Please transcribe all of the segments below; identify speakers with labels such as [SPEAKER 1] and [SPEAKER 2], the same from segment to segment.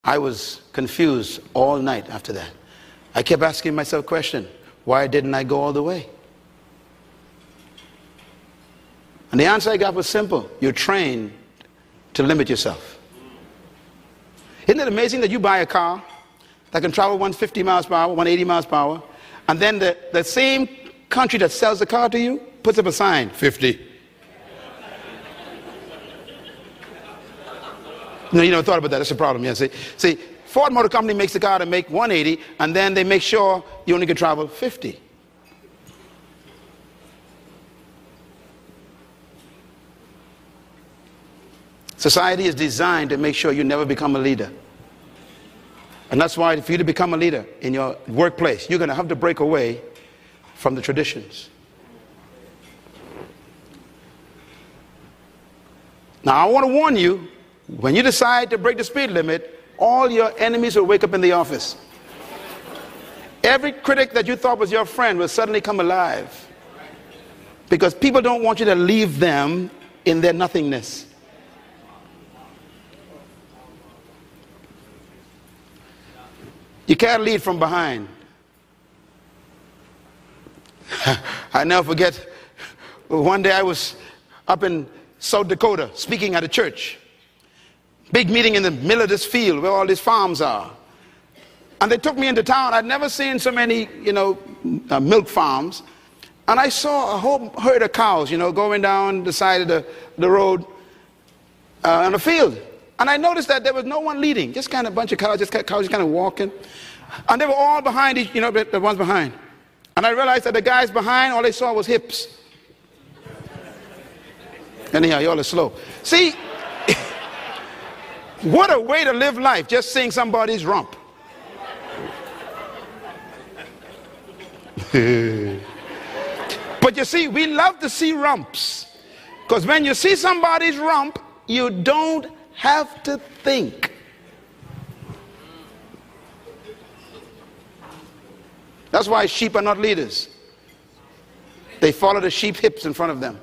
[SPEAKER 1] I was confused all night after that. I kept asking myself a question: why didn't I go all the way? And the answer I got was simple: you're trained to limit yourself. Isn't it amazing that you buy a car that can travel 150 miles per hour, 180 miles per hour, and then the same country that sells the car to you puts up a sign, 50. No, you never thought about that. That's a problem. Yeah, see, Ford Motor Company makes the car to make 180, and then they make sure you only can travel 50. Society is designed to make sure you never become a leader. And that's why for you to become a leader in your workplace, you're going to have to break away from the traditions. Now, I want to warn you, when you decide to break the speed limit, all your enemies will wake up in the office. Every critic that you thought was your friend will suddenly come alive. Because people don't want you to leave them in their nothingness. You can't lead from behind. I never forget, one day I was up in South Dakota speaking at a church. Big meeting in the middle of this field where all these farms are. And they took me into town. I'd never seen so many, milk farms. And I saw a whole herd of cows, going down the side of the road on the field. And I noticed that there was no one leading, just kind of a bunch of cows, cows just kind of walking. And they were all behind each, the ones behind. And I realized that the guys behind, all they saw was hips. Anyhow, y'all are slow. See, what a way to live life, just seeing somebody's rump. But you see, we love to see rumps. Because when you see somebody's rump, you don't have to think. That's why sheep are not leaders. They follow the sheep hips in front of them.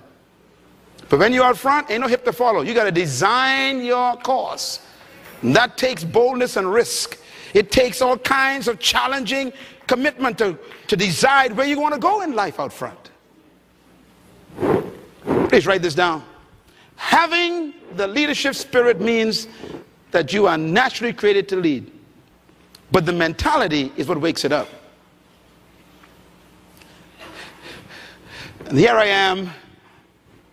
[SPEAKER 1] But when you're out front, ain't no hip to follow. You got to design your course. And that takes boldness and risk. It takes all kinds of challenging commitment to decide where you want to go in life out front. Please write this down. Having the leadership spirit means that you are naturally created to lead. But the mentality is what wakes it up. And here I am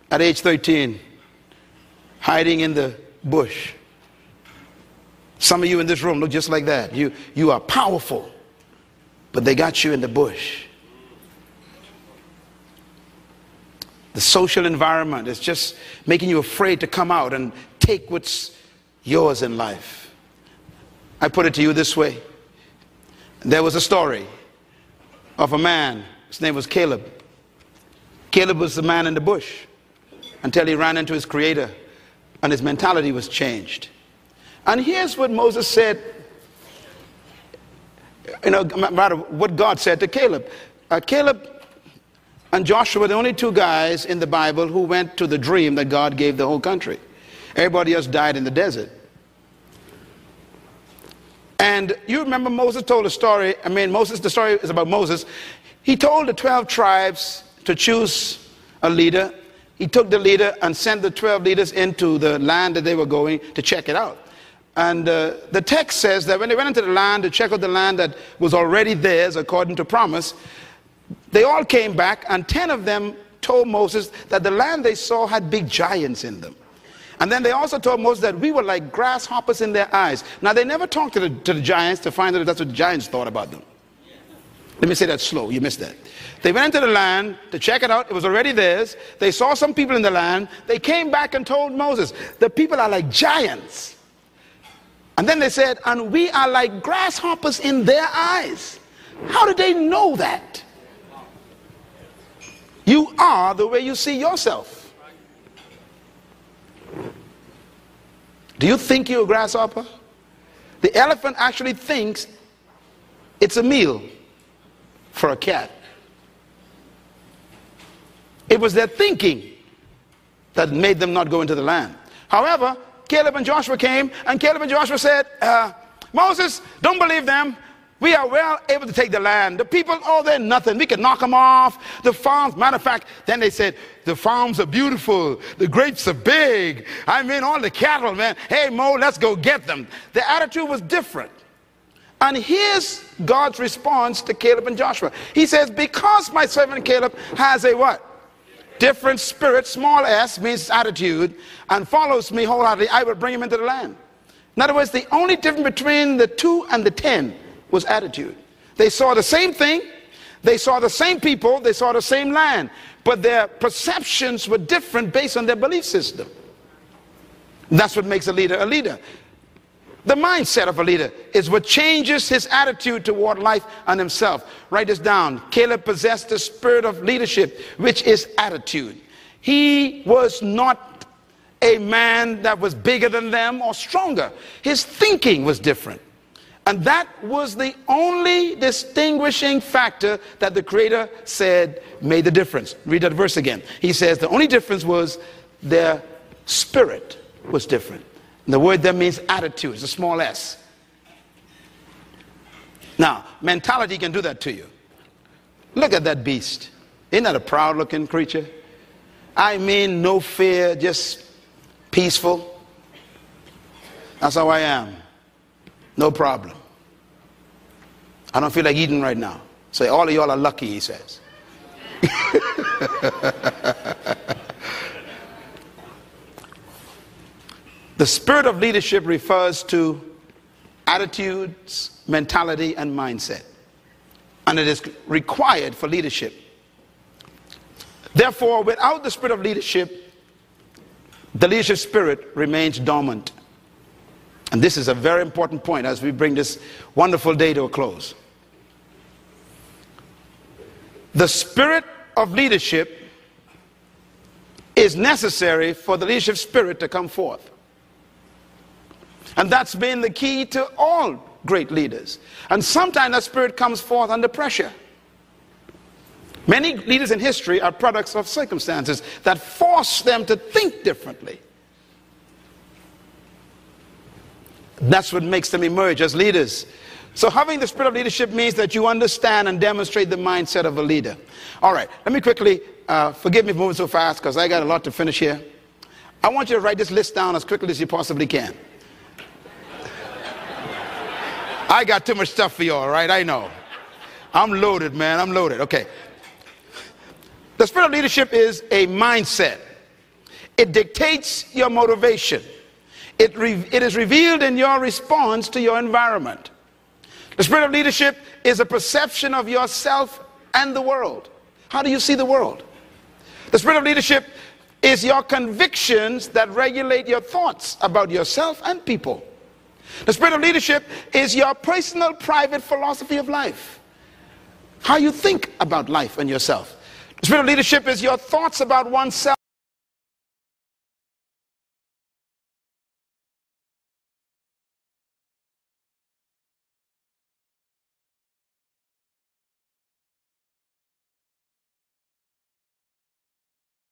[SPEAKER 1] at age 13, hiding in the bush. Some of you in this room look just like that. You are powerful, but they got you in the bush. The social environment is just making you afraid to come out and take what's yours in life. I put it to you this way. There was a story of a man. His name was Caleb. Caleb was the man in the bush until he ran into his creator and his mentality was changed. And here's what Moses said, what God said to Caleb. Caleb and Joshua were the only two guys in the Bible who went to the dream that God gave the whole country. Everybody else died in the desert. And you remember Moses told a story. The story is about Moses. He told the 12 tribes to choose a leader. He took the leader and sent the 12 leaders into the land that they were going to check it out. And the text says that when they went into the land to check out the land that was already theirs according to promise, they all came back, and 10 of them told Moses that the land they saw had big giants in them. And then they also told Moses that we were like grasshoppers in their eyes. Now, they never talked to the giants to find out if that's what the giants thought about them. Let me say that slow. You missed that. They went into the land to check it out. It was already theirs. They saw some people in the land. They came back and told Moses, the people are like giants. And then they said, and we are like grasshoppers in their eyes. How did they know that? You are the way you see yourself. Do you think you're a grasshopper? The elephant actually thinks it's a meal for a cat. It was their thinking that made them not go into the land. However, Caleb and Joshua came, and Caleb and Joshua said, Moses, don't believe them. We are well able to take the land. The people, oh, they're nothing. We can knock them off. The farms, matter of fact, then they said, the farms are beautiful. The grapes are big. I mean, all the cattle, man. Hey, Mo, let's go get them. The attitude was different. And here's God's response to Caleb and Joshua. He says, because my servant Caleb has a what? Different spirit, small s means attitude, and follows me wholeheartedly, I will bring him into the land. In other words, the only difference between the 2 and the 10 was attitude. They saw the same thing, they saw the same people, they saw the same land, but their perceptions were different based on their belief system. That's what makes a leader a leader. The mindset of a leader is what changes his attitude toward life and himself. Write this down. Caleb possessed the spirit of leadership, which is attitude. He was not a man that was bigger than them or stronger. His thinking was different. And that was the only distinguishing factor that the Creator said made the difference. Read that verse again. He says the only difference was their spirit was different. And the word there means attitude. It's a small s. Now, mentality can do that to you. Look at that beast. Isn't that a proud looking creature? I mean, no fear, just peaceful. That's how I am. No problem. I don't feel like eating right now. Say, all of y'all are lucky, he says. The spirit of leadership refers to attitudes, mentality, and mindset. And it is required for leadership. Therefore, without the spirit of leadership, the leadership spirit remains dormant. And this is a very important point as we bring this wonderful day to a close. The spirit of leadership is necessary for the leadership spirit to come forth. And that's been the key to all great leaders. And sometimes that spirit comes forth under pressure. Many leaders in history are products of circumstances that force them to think differently. That's what makes them emerge as leaders. So having the spirit of leadership means that you understand and demonstrate the mindset of a leader. All right, let me quickly, forgive me for moving so fast because I got a lot to finish here. I want you to write this list down as quickly as you possibly can. I got too much stuff for y'all, right? I know. I'm loaded, man. I'm loaded. Okay. The spirit of leadership is a mindset. It dictates your motivation. It is revealed in your response to your environment. The spirit of leadership is a perception of yourself and the world. How do you see the world? The spirit of leadership is your convictions that regulate your thoughts about yourself and people. The spirit of leadership is your personal, private philosophy of life. How you think about life and yourself. The spirit of leadership is your thoughts about oneself.